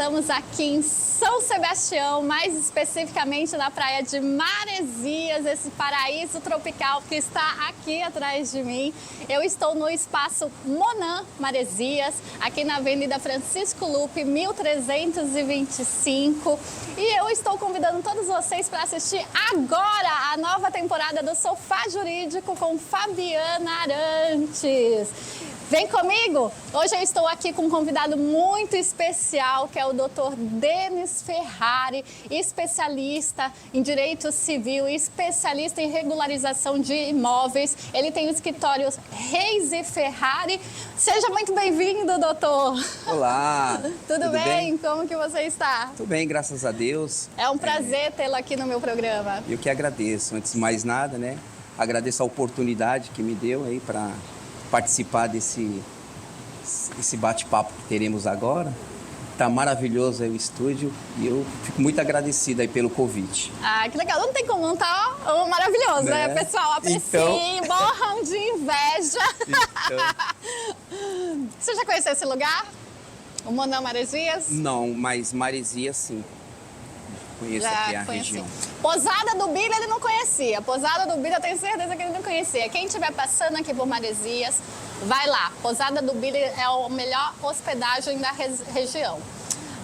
estamos aqui em São Sebastião, mais especificamente na praia de Maresias, esse paraíso tropical que está aqui atrás de mim. Eu estou no espaço Monan Maresias, aqui na Avenida Francisco Lupe, 1325. E eu estou convidando todos vocês para assistir agora a nova temporada do Sofá Jurídico com Fabiana Arantes. Vem comigo! Hoje eu estou aqui com um convidado muito especial, que é o Dr. Denis Ferrari, especialista em direito civil, especialista em regularização de imóveis. Ele tem o escritório Reis e Ferrari. Seja muito bem-vindo, doutor! Olá! Tudo bem? Como que você está? Tudo bem, graças a Deus. É um prazer tê-lo aqui no meu programa. Eu que agradeço. Antes de mais nada, né? Agradeço a oportunidade que me deu aí para participar desse bate-papo que teremos agora. Tá maravilhoso aí o estúdio e eu fico muito agradecido aí pelo convite. Ah, que legal. Não tem como não tá maravilhoso, né? Pessoal, apreciem, morram de inveja. Você já conheceu esse lugar? O Monan Maresias? Não, mas Maresias sim. Conheço aqui a região. Posada do Bilha ele não conhecia. Posada do Bilha eu tenho certeza que ele não conhecia. Quem estiver passando aqui por Maresias, vai lá. Posada do Bilha é a melhor hospedagem da região.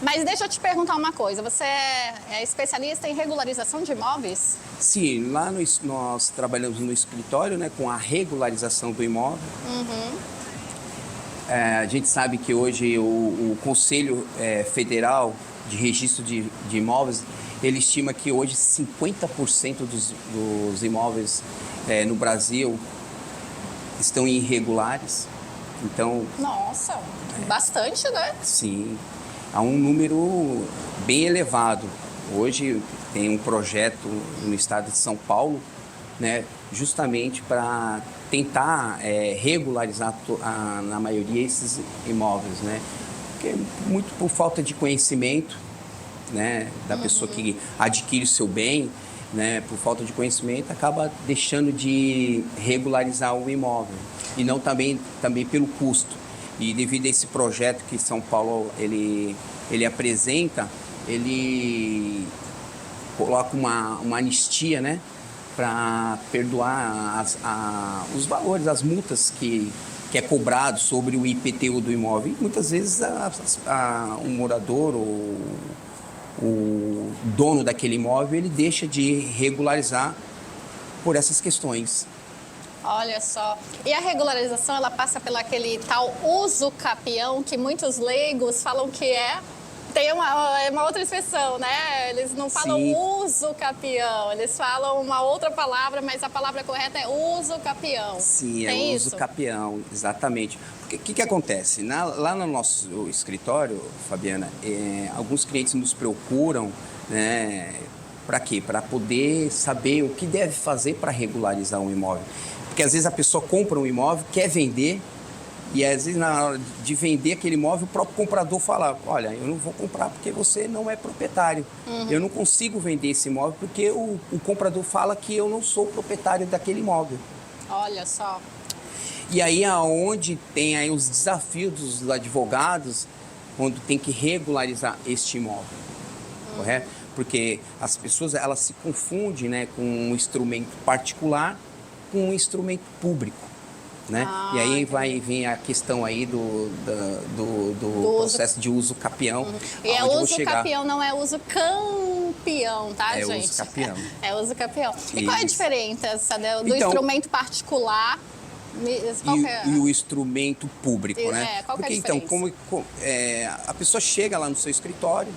Mas deixa eu te perguntar uma coisa. Você é especialista em regularização de imóveis? Sim, lá nós trabalhamos no escritório, né, com a regularização do imóvel. A gente sabe que hoje o Conselho Federal de Registro de Imóveis, ele estima que hoje 50% dos imóveis no Brasil estão irregulares. Então, nossa, bastante, né? Sim, há um número bem elevado. Hoje tem um projeto no estado de São Paulo, né, justamente para tentar regularizar na maioria esses imóveis, né? Porque muito por falta de conhecimento, né, da pessoa que adquire o seu bem, né, por falta de conhecimento, acaba deixando de regularizar o imóvel. E não também pelo custo. E devido a esse projeto que São Paulo ele apresenta, ele coloca uma anistia, né, para perdoar os valores, as multas que é cobrado sobre o IPTU do imóvel. E muitas vezes um morador ou o dono daquele imóvel, ele deixa de regularizar por essas questões. Olha só. E a regularização, ela passa pelo aquele tal uso capião, que muitos leigos falam que tem uma outra expressão, né? Eles não falam uso capião, eles falam uma outra palavra, mas a palavra correta é uso capião. Sim, é uso capião, exatamente. Porque o que acontece? Lá no nosso escritório, Fabiana, alguns clientes nos procuram, né? Para quê? Para poder saber o que deve fazer para regularizar um imóvel. Porque às vezes a pessoa compra um imóvel, quer vender, e às vezes na hora de vender aquele imóvel, o próprio comprador fala: olha, eu não vou comprar porque você não é proprietário. Eu não consigo vender esse imóvel porque o comprador fala que eu não sou proprietário daquele imóvel. Olha só. E aí aonde tem aí os desafios dos advogados, onde tem que regularizar este imóvel, correto? Porque as pessoas, elas se confundem, né, com um instrumento particular com um instrumento público. Né? E aí vir a questão aí do processo de uso capião. E é uso capião, não é uso campeão, tá, gente? É uso capião. É uso capião. E qual é a diferença do instrumento particular e o instrumento público, né? Qual que é a diferença? Então, a pessoa chega lá no seu escritório,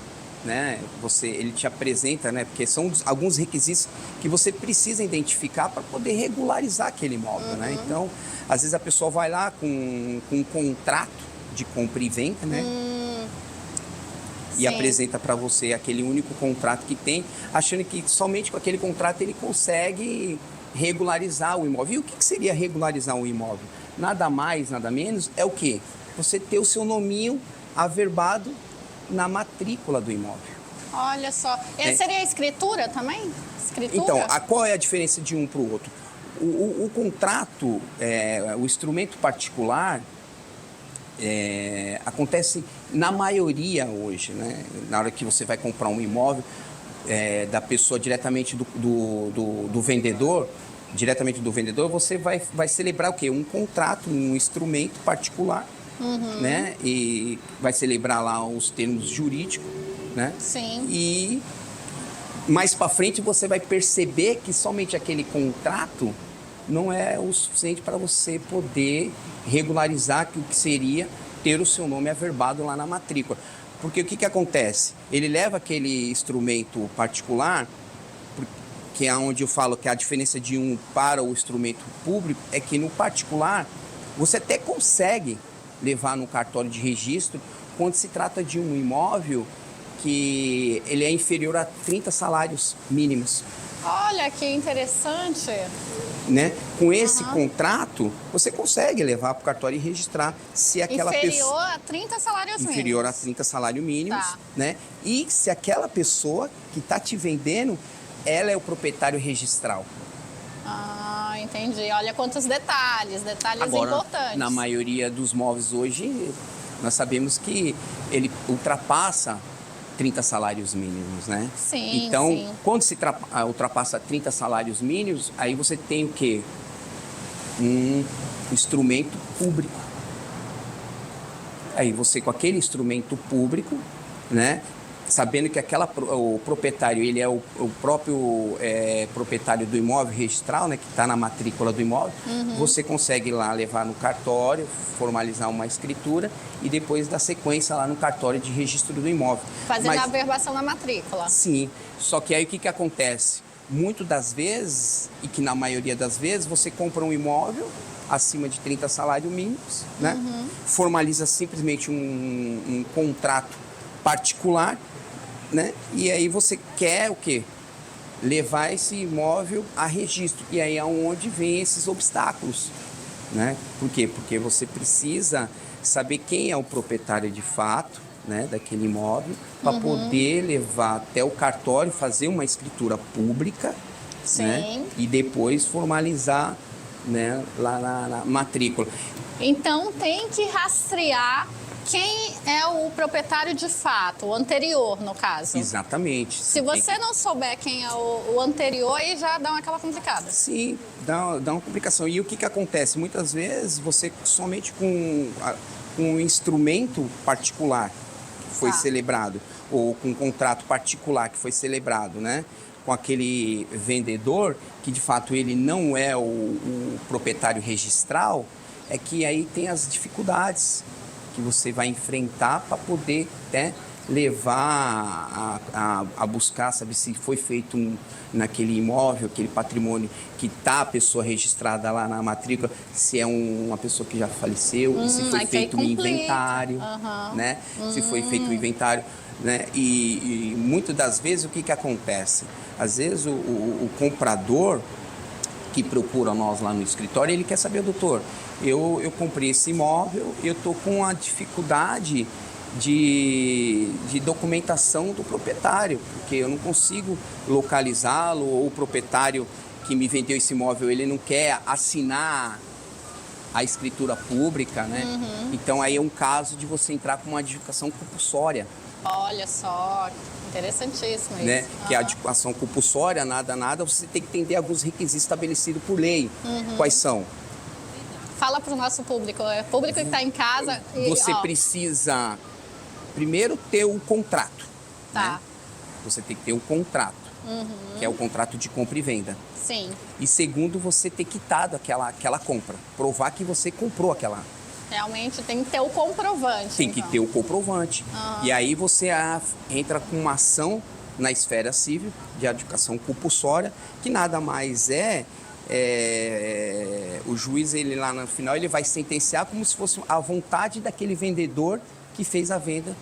né? Ele te apresenta, né? Porque são alguns requisitos que você precisa identificar para poder regularizar aquele imóvel, né? Então, às vezes a pessoa vai lá com um contrato de compra e venda, né? E apresenta para você aquele único contrato que tem, achando que somente com aquele contrato ele consegue regularizar o imóvel. E o que seria regularizar um imóvel? Nada mais, nada menos, é o quê? Você ter o seu nominho averbado na matrícula do imóvel. Olha só. Seria a escritura também? Escritura? Então, qual é a diferença de um para o outro? O contrato, o instrumento particular, acontece Na maioria hoje, né, na hora que você vai comprar um imóvel, da pessoa diretamente do vendedor, você vai celebrar o quê? Um contrato, um instrumento particular, né? E vai celebrar lá os termos jurídicos, né? Sim. E mais para frente você vai perceber que somente aquele contrato não é o suficiente para você poder regularizar o que seria ter o seu nome averbado lá na matrícula. Porque o que acontece? Ele leva aquele instrumento particular, que é onde eu falo que a diferença de um para o instrumento público é que no particular você até consegue levar no cartório de registro quando se trata de um imóvel que ele é inferior a 30 salários mínimos. Olha que interessante. Né? Com esse contrato, você consegue levar para o cartório e registrar se aquela inferior a 30 salários mínimos. Inferior a 30 salários mínimos, tá. Né? E se aquela pessoa que está te vendendo, ela é o proprietário registral. Ah, entendi. Olha quantos detalhes Agora, importantes. na maioria dos móveis hoje, nós sabemos que ele ultrapassa 30 salários mínimos, né? Sim, então, sim. quando se ultrapassa 30 salários mínimos, aí você tem o quê? Um instrumento público. Aí você, com aquele instrumento público, né? Sabendo que o proprietário, ele é o próprio proprietário do imóvel registral, né? Que está na matrícula do imóvel, você consegue lá levar no cartório, formalizar uma escritura e depois dar sequência lá no cartório de registro do imóvel. Fazendo a averbação na matrícula. Sim, só que aí o que acontece? Muitas das vezes, e que na maioria das vezes, você compra um imóvel acima de 30 salários mínimos, né? Formaliza simplesmente um contrato particular, né? E aí você quer o quê? Levar esse imóvel a registro. E aí é onde vem esses obstáculos, né? Por quê? Porque você precisa saber quem é o proprietário de fato, né, daquele imóvel, para poder levar até o cartório, fazer uma escritura pública, né, e depois formalizar, né, lá na matrícula. Então tem que rastrear quem é o proprietário de fato, o anterior, no caso. Exatamente. Se você não souber quem é o anterior, aí já dá aquela complicada. Sim, dá uma complicação. E o que acontece? Muitas vezes você somente com um instrumento particular que foi celebrado, ou com um contrato particular que foi celebrado, né? Com aquele vendedor, que de fato ele não é o proprietário registral, é que aí tem as dificuldades que você vai enfrentar para poder, né, levar a buscar, saber se foi feito naquele imóvel, aquele patrimônio que está a pessoa registrada lá na matrícula, se é uma pessoa que já faleceu, e se foi feito um inventário, né? Se foi feito um inventário, né? E muitas das vezes o que acontece? Às vezes o comprador que procura nós lá no escritório, ele quer saber, doutor, eu comprei esse imóvel, eu estou com a dificuldade de documentação do proprietário, porque eu não consigo localizá-lo, ou o proprietário que me vendeu esse imóvel, ele não quer assinar a escritura pública, né? Então aí é um caso de você entrar com uma adjudicação compulsória. Olha só, interessantíssimo isso. Né? Que a adjudicação compulsória, nada, você tem que entender alguns requisitos estabelecidos por lei. Quais são? Fala para o nosso público, público que está em casa. Você precisa, primeiro, ter o contrato. Tá. Né? Você tem que ter o contrato, que é o contrato de compra e venda. Sim. E segundo, você ter quitado aquela compra. Provar que você comprou aquela. Realmente tem que ter o comprovante. Tem que ter o comprovante. E aí você entra com uma ação na esfera civil de adjudicação compulsória, que nada mais o juiz, ele lá no final, ele vai sentenciar como se fosse a vontade daquele vendedor que fez a venda.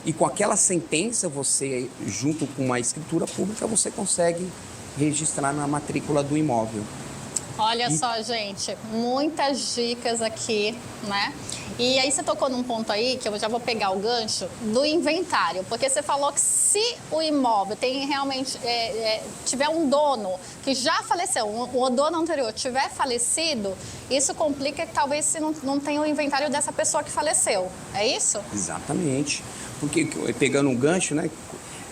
E com aquela sentença, você, junto com uma escritura pública, você consegue registrar na matrícula do imóvel. Olha só, gente, muitas dicas aqui, né? E aí você tocou num ponto aí, que eu já vou pegar o gancho, do inventário. Porque você falou que se o imóvel tem realmente, tiver um dono que já faleceu, o dono anterior tiver falecido, isso complica que talvez se não tenha o inventário dessa pessoa que faleceu. É isso? Exatamente. Porque, pegando um gancho, né,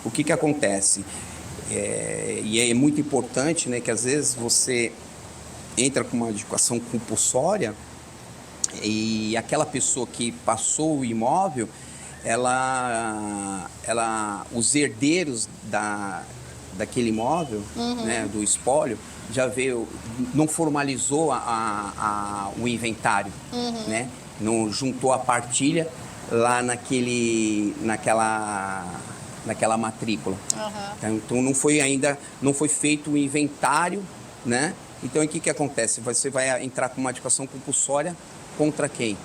o que acontece? E é muito importante, né, que às vezes você entra com uma adjudicação compulsória e aquela pessoa que passou o imóvel, os herdeiros daquele imóvel, né, do espólio, já veio, não formalizou o inventário, né, não juntou a partilha lá naquela matrícula. Então não foi feito o inventário, né? Então o que acontece? Você vai entrar com uma adjudicação compulsória contra quem?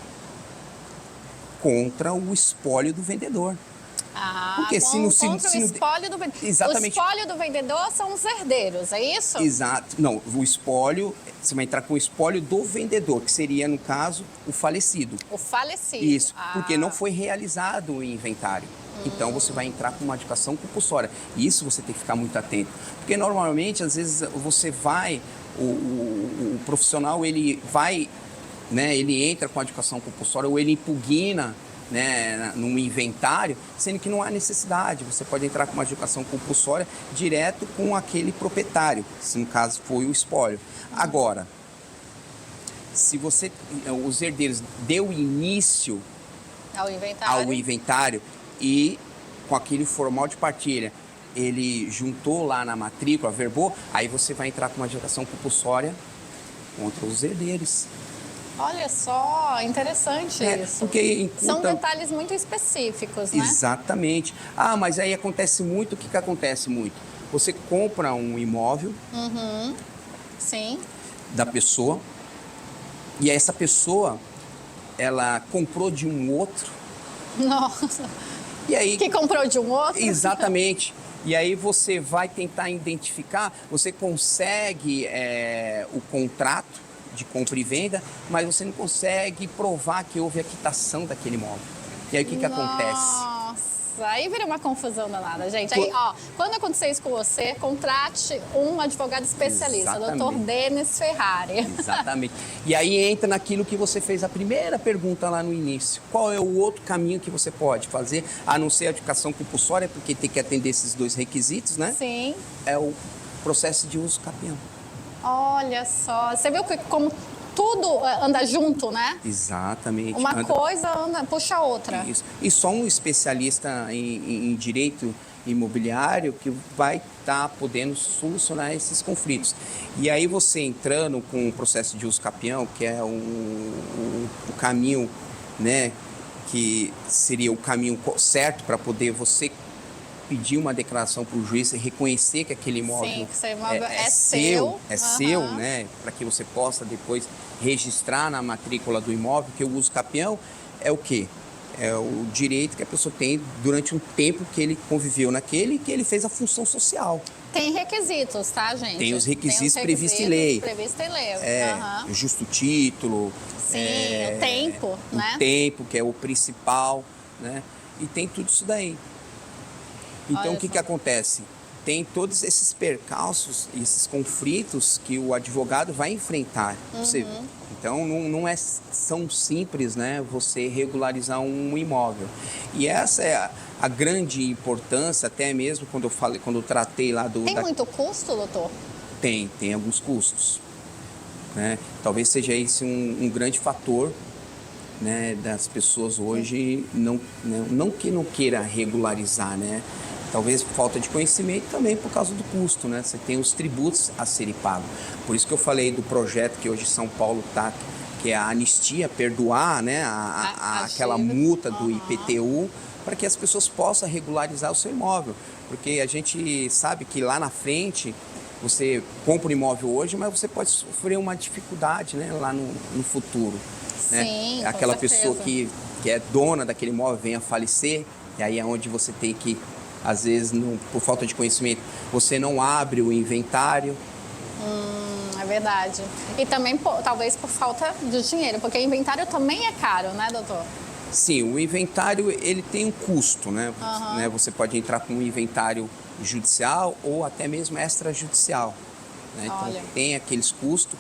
Contra o espólio do vendedor. Porque contra o espólio do vendedor. Exatamente. O espólio do vendedor são os herdeiros, é isso? Exato. Não, o espólio, você vai entrar com o espólio do vendedor, que seria, no caso, o falecido. O falecido. Isso, porque não foi realizado o inventário. Então, você vai entrar com uma adjudicação compulsória. E isso você tem que ficar muito atento. Porque, normalmente, às vezes, você vai... O profissional, ele vai... Né, ele entra com a adjudicação compulsória ou ele impugna, né, num inventário, sendo que não há necessidade. Você pode entrar com uma adjudicação compulsória direto com aquele proprietário, se no caso foi o espólio. Agora, se os herdeiros deu início ao inventário e com aquele formal de partilha, ele juntou lá na matrícula, averbou, aí você vai entrar com uma adjudicação compulsória contra os herdeiros. Olha só, interessante isso. Porque são detalhes muito específicos, né? Exatamente. Mas aí acontece muito, o que acontece muito? Você compra um imóvel Sim. da pessoa e essa pessoa, ela comprou de um outro. Nossa. E aí, que comprou de um outro? Exatamente. E aí você vai tentar identificar, você consegue o contrato de compra e venda, mas você não consegue provar que houve a quitação daquele imóvel. E aí o que acontece? Nossa, aí vira uma confusão danada, gente. Aí, quando acontecer isso com você, contrate um advogado especialista, o Dr. Denis Ferrari. Exatamente. E aí entra naquilo que você fez a primeira pergunta lá no início. Qual é o outro caminho que você pode fazer, a não ser a adjudicação compulsória, porque tem que atender esses dois requisitos, né? Sim. É o processo de uso capião. Olha só, você viu como tudo anda junto, né? Exatamente. Uma coisa puxa a outra. Isso. E só um especialista em direito imobiliário que vai estar podendo solucionar esses conflitos. E aí você entrando com o processo de uso capião, que é o caminho, né, que seria o caminho certo para poder você pedir uma declaração para o juiz e reconhecer que aquele imóvel, é seu, né, para que você possa depois registrar na matrícula do imóvel, que o uso capião é o quê? É o direito que a pessoa tem durante um tempo que ele conviveu naquele e que ele fez a função social. Tem requisitos, tá, gente? Tem os requisitos previstos em lei. Previsto em lei. O justo título. Sim, o tempo, né? O tempo, que é o principal, né? E tem tudo isso daí. Então, o que acontece? Tem todos esses percalços, esses conflitos que o advogado vai enfrentar. Então, não é tão simples, né, você regularizar um imóvel. E essa é a grande importância, até mesmo quando eu tratei lá do... Tem muito custo, doutor? Tem alguns custos, né? Talvez seja esse um grande fator, né, das pessoas hoje não que não queira regularizar, né? Talvez por falta de conhecimento também por causa do custo, né? Você tem os tributos a serem pagos. Por isso que eu falei do projeto que hoje São Paulo está, que é a anistia, perdoar, né, aquela multa do IPTU, para que as pessoas possam regularizar o seu imóvel. Porque a gente sabe que lá na frente você compra um imóvel hoje, mas você pode sofrer uma dificuldade, né, lá no futuro. Né? Sim, aquela com pessoa certeza. que é dona daquele imóvel venha a falecer, e aí é onde você tem que, às vezes, por falta de conhecimento, você não abre o inventário. É verdade. E também, talvez, por falta de dinheiro, porque o inventário também é caro, né, doutor? Sim, o inventário ele tem um custo, né? Você pode entrar com um inventário judicial ou até mesmo extrajudicial. Né? Então tem aqueles custos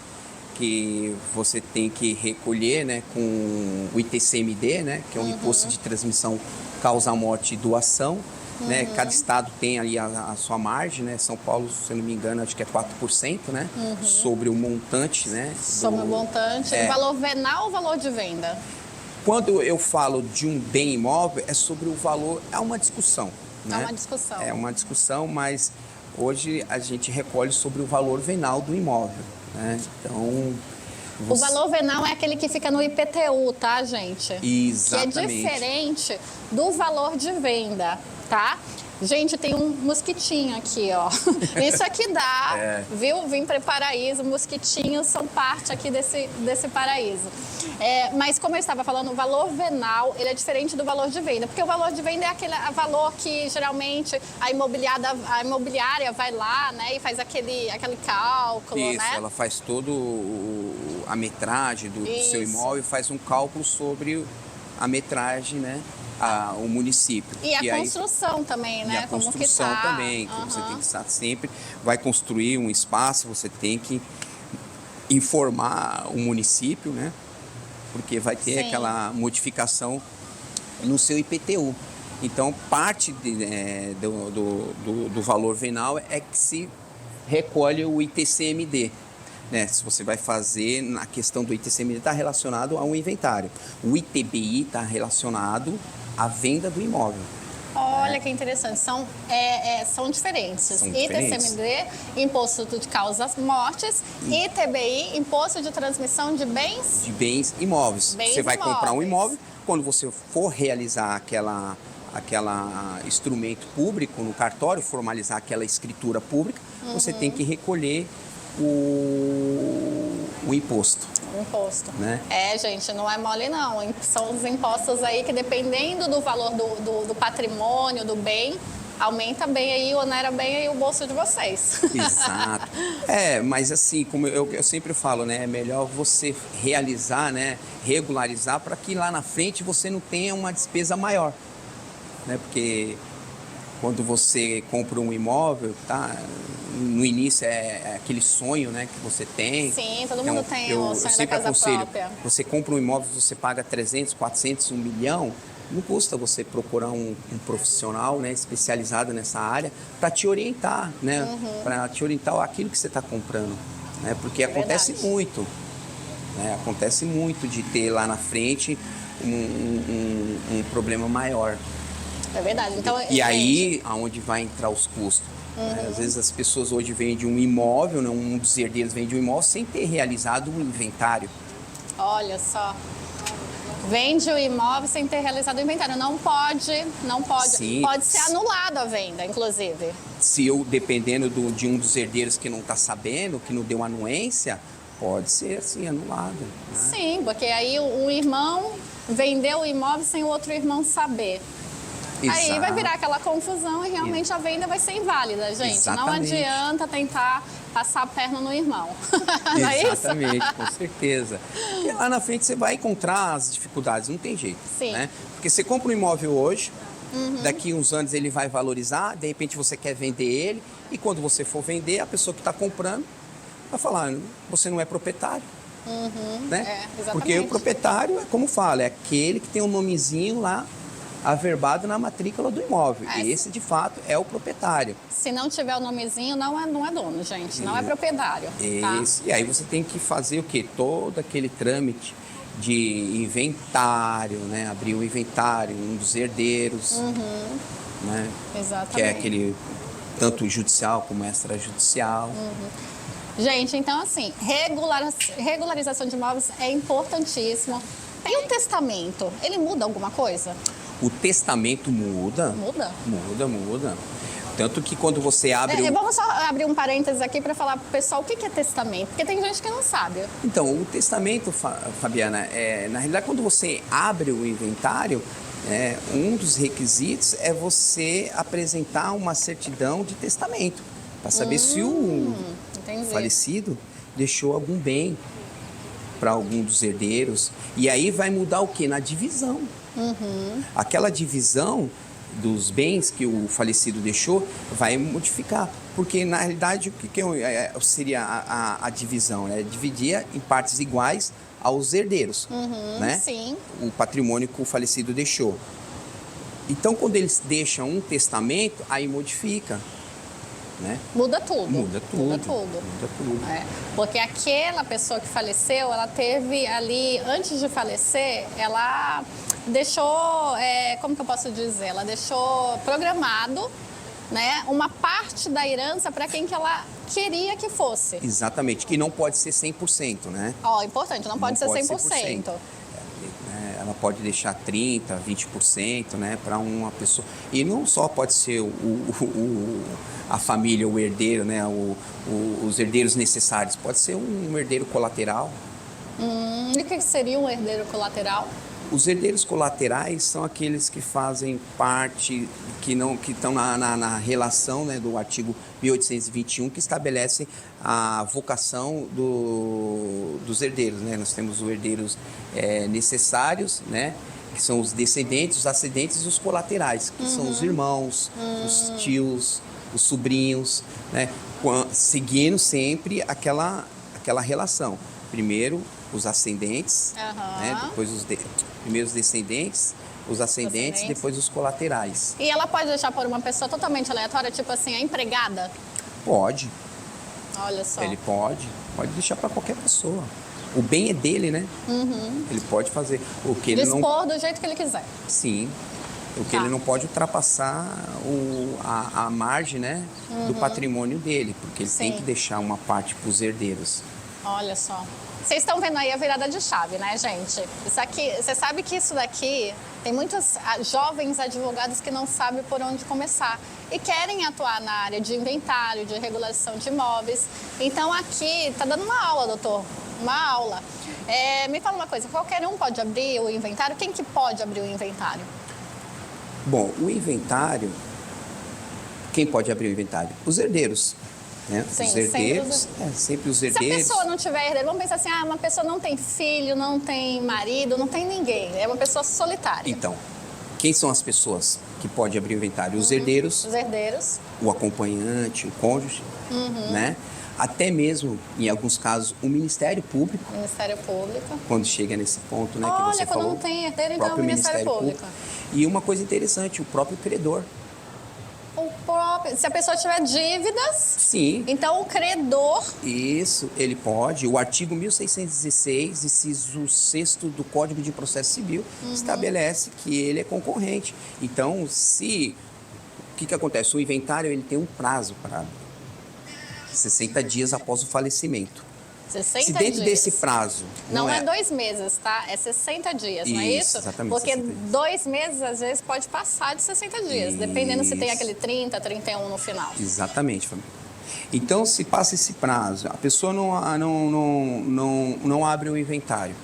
que você tem que recolher, né, com o ITCMD, né, que é o Imposto de Transmissão, Causa, Morte e Doação. Né? Cada estado tem ali a sua margem, né? São Paulo, se eu não me engano, acho que é 4%, né? Sobre o montante, né? Sobre o montante, o valor venal ou valor de venda? Quando eu falo de um bem imóvel, é sobre o valor, é uma discussão. Né? É uma discussão. É uma discussão, mas hoje a gente recolhe sobre o valor venal do imóvel. Né? Então, o valor venal é aquele que fica no IPTU, tá, gente? Exatamente. Que é diferente do valor de venda, tá? Gente, tem um mosquitinho aqui, ó. Isso aqui dá, viu? Vim para o paraíso, mosquitinhos são parte aqui desse paraíso. Mas como eu estava falando, o valor venal, ele é diferente do valor de venda, porque o valor de venda é aquele valor que geralmente a imobiliária vai lá, né, e faz aquele cálculo, isso, né? Ela faz todo a metragem do seu imóvel, faz um cálculo sobre a metragem, né? O município. E a construção também, né? E a construção também, que você tem que estar sempre, vai construir um espaço, você tem que informar o município, né? Porque vai ter aquela modificação no seu IPTU. Então, parte do valor venal é que se recolhe o ITCMD. Né? Se você vai fazer, na questão do ITCMD está relacionado ao inventário. O ITBI está relacionado à venda do imóvel. Olha que interessante, são diferentes. ITCMD, Imposto de Causas Mortes, ITBI, Imposto de Transmissão de Bens... De bens imóveis. Você vai comprar um imóvel, quando você for realizar aquela instrumento público no cartório, formalizar aquela escritura pública, você tem que recolher o imposto. O imposto. Né? Gente, não é mole não. São os impostos aí que, dependendo do valor do patrimônio, do bem, aumenta bem aí, onera bem aí o bolso de vocês. Exato. Mas assim, como eu sempre falo, né? É melhor você realizar, né? Regularizar, para que lá na frente você não tenha uma despesa maior. Né? Porque quando você compra um imóvel, tá? No início é aquele sonho, né, que você tem. Sim, todo mundo tem o sonho da casa própria. Você compra um imóvel, você paga 300, 400, 1 milhão, não custa você procurar um profissional, né, especializado nessa área para te orientar, né, para te orientar aquilo que você está comprando, né, porque acontece muito, né, acontece muito de ter lá na frente um problema maior. É verdade. Então, aí, aonde vai entrar os custos? Né? Às vezes as pessoas hoje vendem um imóvel, né? Um dos herdeiros vende um imóvel sem ter realizado um inventário. Olha só. Vende o imóvel sem ter realizado o inventário. Não pode. Sim. Pode ser anulado a venda, inclusive. Se dependendo de um dos herdeiros que não está sabendo, que não deu anuência, pode ser assim, anulado. Né? Sim, porque aí o irmão vendeu o imóvel sem o outro irmão saber. Exato. Aí vai virar aquela confusão e realmente a venda vai ser inválida, gente. Exatamente. Não adianta tentar passar a perna no irmão. Não é isso? Exatamente, com certeza. E lá na frente você vai encontrar as dificuldades, não tem jeito. Sim. Né? Porque você compra um imóvel hoje, daqui uns anos ele vai valorizar, de repente você quer vender ele, e quando você for vender, a pessoa que está comprando vai falar, você não é proprietário. Né? Exatamente. Porque o proprietário, como fala, é aquele que tem um nomezinho lá averbado na matrícula do imóvel. E esse, de fato, é o proprietário. Se não tiver o nomezinho, não é dono, gente. Não é proprietário. Isso. Tá? E aí você tem que fazer o quê? Todo aquele trâmite de inventário, né? Abrir o inventário, um dos herdeiros. Né? Exatamente. Que é aquele, tanto judicial como extrajudicial. Gente, então assim, regularização de imóveis é importantíssimo. E o testamento, ele muda alguma coisa? O testamento muda. Muda. Tanto que quando você abre... Vamos só abrir um parênteses aqui para falar para o pessoal o que é testamento, porque tem gente que não sabe. Então, o testamento, Fabiana, na realidade, quando você abre o inventário, um dos requisitos é você apresentar uma certidão de testamento, para saber se o falecido deixou algum bem para algum dos herdeiros. E aí vai mudar o quê? Na divisão. Aquela divisão dos bens que o falecido deixou vai modificar. Porque, na realidade, o que seria a divisão? É dividir em partes iguais aos herdeiros, né? Sim. O patrimônio que o falecido deixou. Então, quando eles deixam um testamento, aí modifica, né? Muda tudo. Muda tudo. Muda tudo. Muda tudo. É, porque aquela pessoa que faleceu, ela teve ali, antes de falecer, ela deixou, como que eu posso dizer? Ela deixou programado, né, uma parte da herança para quem que ela queria que fosse. Exatamente, que não pode ser 100%, né? Ó, importante, não pode ser 100%. Ela pode deixar 30%, 20%, né, para uma pessoa. E não só pode ser a família, o herdeiro, né, os herdeiros necessários. Pode ser um herdeiro colateral. E o que seria um herdeiro colateral? Os herdeiros colaterais são aqueles que fazem parte, que estão na relação, né, do artigo 1821, que estabelece a vocação dos herdeiros, né? Nós temos os herdeiros necessários, né, que são os descendentes, os ascendentes e os colaterais, que são os irmãos, os tios, os sobrinhos, né, seguindo sempre aquela relação. Primeiro os ascendentes, né, depois primeiro os descendentes, os ascendentes, depois os colaterais. E ela pode deixar por uma pessoa totalmente aleatória, tipo assim, a empregada? Pode. Olha só. Ele pode deixar para qualquer pessoa. O bem é dele, né? Ele pode fazer o que ele dispor do jeito que ele quiser. Sim. O que ele não pode ultrapassar a margem, né, do patrimônio dele, porque ele tem que deixar uma parte para os herdeiros. Olha só. Vocês estão vendo aí a virada de chave, né, gente? Isso aqui, você sabe que isso daqui tem muitos jovens advogados que não sabem por onde começar e querem atuar na área de inventário, de regulação de imóveis. Então aqui está dando uma aula, doutor, uma aula. Me fala uma coisa, qualquer um pode abrir o inventário? Quem que pode abrir o inventário? Bom, o inventário, quem pode abrir o inventário? Os herdeiros. Né? Sim, os herdeiros, sempre os herdeiros. Se a pessoa não tiver herdeiro, vamos pensar assim, uma pessoa não tem filho, não tem marido, não tem ninguém, é uma pessoa solitária. Então, quem são as pessoas que podem abrir o inventário? Os herdeiros. Os herdeiros. O acompanhante, o cônjuge, né? Até mesmo, em alguns casos, o Ministério Público. Ministério Público. Quando chega nesse ponto, né, Olha, que você quando falou. não tem herdeiro, então é o Ministério Público. E uma coisa interessante, o próprio credor. Se a pessoa tiver dívidas, sim, então o credor... Isso, ele pode. O artigo 1616, inciso 6º do Código de Processo Civil, estabelece que ele é concorrente. Então, o que acontece? O inventário ele tem um prazo para 60 dias após o falecimento. 60 Se dentro dias. desse prazo... Não é 2 meses, tá? É 60 dias, não é isso? Exatamente. Porque 2 meses, às vezes, pode passar de 60 dias, dependendo se tem aquele 30, 31 no final. Exatamente, família. Então, se passa esse prazo, a pessoa não abre o inventário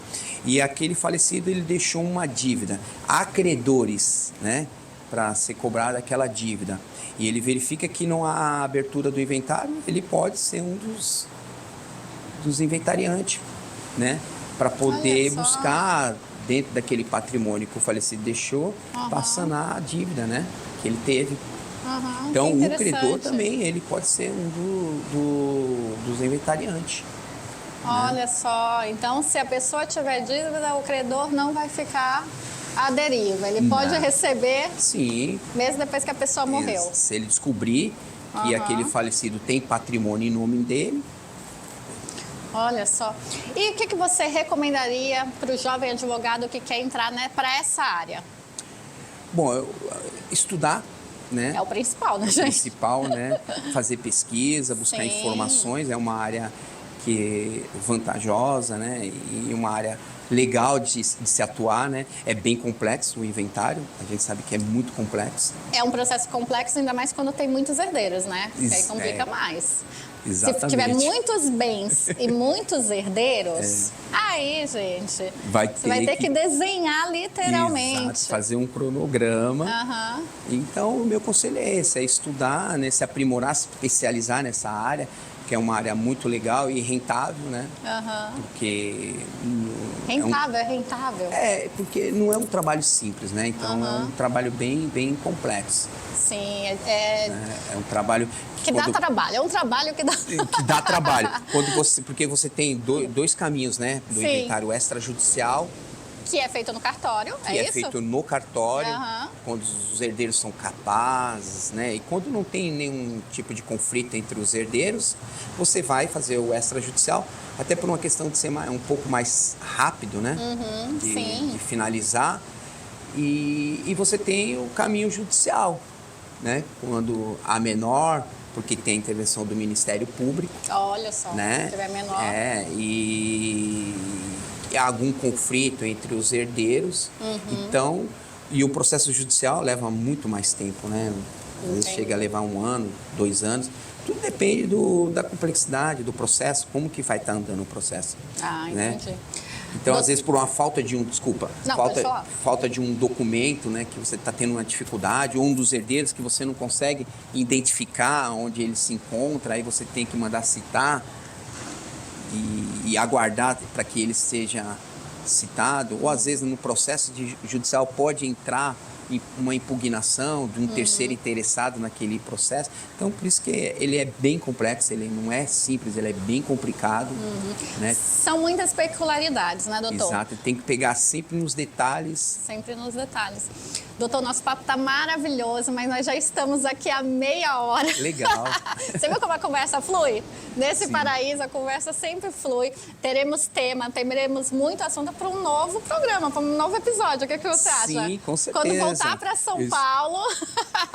e aquele falecido ele deixou uma dívida, há credores, né, para ser cobrada aquela dívida, e ele verifica que não há abertura do inventário, ele pode ser um dos inventariantes, né, para poder buscar dentro daquele patrimônio que o falecido deixou, para sanar a dívida, né, que ele teve. Então, o credor também, ele pode ser um dos inventariantes. Olha só, então se a pessoa tiver dívida, o credor não vai ficar à deriva. Ele pode receber, sim, mesmo depois que a pessoa morreu. Se ele descobrir que aquele falecido tem patrimônio em nome dele. Olha só. E o que você recomendaria para o jovem advogado que quer entrar, né, para essa área? Bom, estudar, né? É o principal, né, gente? É o principal, né? Fazer pesquisa, buscar informações. É uma área que é vantajosa, né? E uma área legal de se atuar, né? É bem complexo o inventário. A gente sabe que é muito complexo. É um processo complexo, ainda mais quando tem muitos herdeiros, né? Porque aí complica mais. Exatamente. Se tiver muitos bens e muitos herdeiros, aí, gente, você vai ter que desenhar literalmente. Exato, fazer um cronograma. Então, o meu conselho é esse, é estudar, né, se aprimorar, se especializar nessa área, que é uma área muito legal e rentável, né? Aham. Porque... Rentável, é rentável. Porque não é um trabalho simples, né? Então, é um trabalho bem complexo. Sim, É um trabalho... que dá trabalho, é um trabalho que dá... Que dá trabalho. Porque você tem dois caminhos, né? Do Sim. inventário extrajudicial, Que é feito no cartório, que é isso? feito no cartório, Aham. quando os herdeiros são capazes, né? E quando não tem nenhum tipo de conflito entre os herdeiros, você vai fazer o extrajudicial, até por uma questão de ser um pouco mais rápido, né? Sim. De finalizar. E você tem o caminho judicial, né? Quando há menor, porque tem a intervenção do Ministério Público, Olha só, né? se tiver menor. E há algum conflito entre os herdeiros, então, e o processo judicial leva muito mais tempo, né? Às vezes chega a levar 1 ano, 2 anos, tudo depende da complexidade do processo, como que vai estar andando o processo. Ah, né? entendi. Então, às vezes, por uma falta de Não, pode falar. falta de um documento, né, que você está tendo uma dificuldade, ou um dos herdeiros que você não consegue identificar onde ele se encontra, aí você tem que mandar citar e aguardar para que ele seja citado, ou às vezes no processo judicial pode entrar uma impugnação de um terceiro interessado naquele processo. Então, por isso que ele é bem complexo, ele não é simples, ele é bem complicado. Né? São muitas peculiaridades, né, doutor? Exato, tem que pegar sempre nos detalhes. Sempre nos detalhes. Doutor, nosso papo tá maravilhoso, mas nós já estamos aqui há meia hora. Legal. Você viu como a conversa flui? Nesse Sim. paraíso, a conversa sempre flui. Teremos teremos muito assunto para um novo programa, para um novo episódio. O que você acha? Sim, com certeza. Quando voltar para São Isso. Paulo,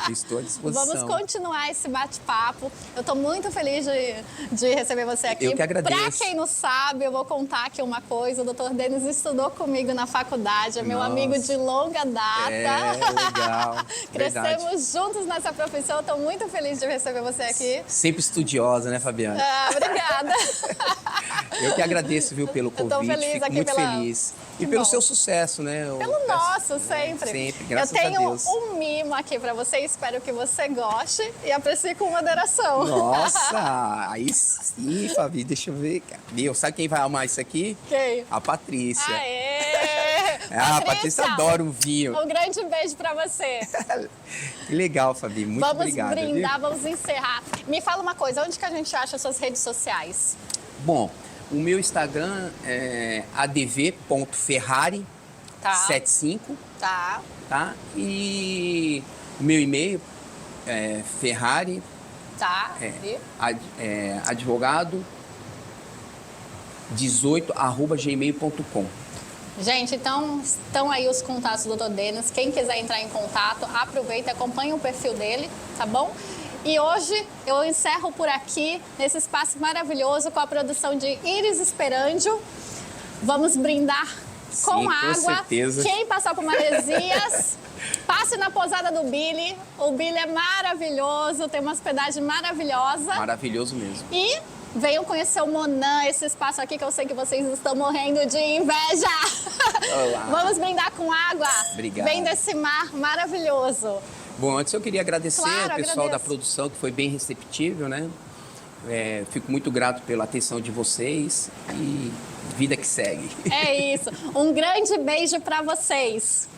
Estou à disposição. vamos continuar esse bate-papo. Eu estou muito feliz de receber você aqui. Eu que agradeço. Para quem não sabe, eu vou contar aqui uma coisa. O doutor Denis estudou comigo na faculdade, é meu Nossa. amigo de longa data. Legal. Crescemos juntos nessa profissão. Estou muito feliz de receber você aqui. Sempre estudiosa, né, Fabiana? Ah, obrigada. Eu que agradeço, viu, pelo Eu tô convite. feliz Fico aqui muito pela- feliz. Que E pelo bom. seu sucesso, né? Pelo nosso, sempre. Sempre, graças Eu tenho a Deus. um mimo aqui para você. Espero que você goste e aprecie com moderação. Nossa, aí sim, Fabi, deixa eu ver. Meu, sabe quem vai amar isso aqui? Ok. A Patrícia. Aê! A Patrícia adora um vinho. Um grande beijo para você. Que legal, Fabi. Muito Vamos obrigado. brindar, Viu? vamos encerrar. Me fala uma coisa, onde que a gente acha as suas redes sociais? Bom, o meu Instagram é adv.ferrari75, Tá. tá? E o meu e-mail é ferrari, Tá. advogado 18@gmail.com. Gente, então estão aí os contatos do Dr. Denis. Quem quiser entrar em contato, aproveita e acompanha o perfil dele, tá bom? E hoje eu encerro por aqui, nesse espaço maravilhoso, com a produção de Iris Esperandio. Vamos brindar com Sim, com água. certeza. Quem passar por Maresias, passe na pousada do Billy. O Billy é maravilhoso, tem uma hospedagem maravilhosa. Maravilhoso mesmo. E venham conhecer o Monan, esse espaço aqui que eu sei que vocês estão morrendo de inveja. Olá. Vamos brindar com água. Obrigado. Vem desse mar maravilhoso. Bom, antes eu queria agradecer Claro, ao pessoal da agradeço. produção, que foi bem receptível, né? Fico muito grato pela atenção de vocês e vida que segue. É isso. Um grande beijo para vocês.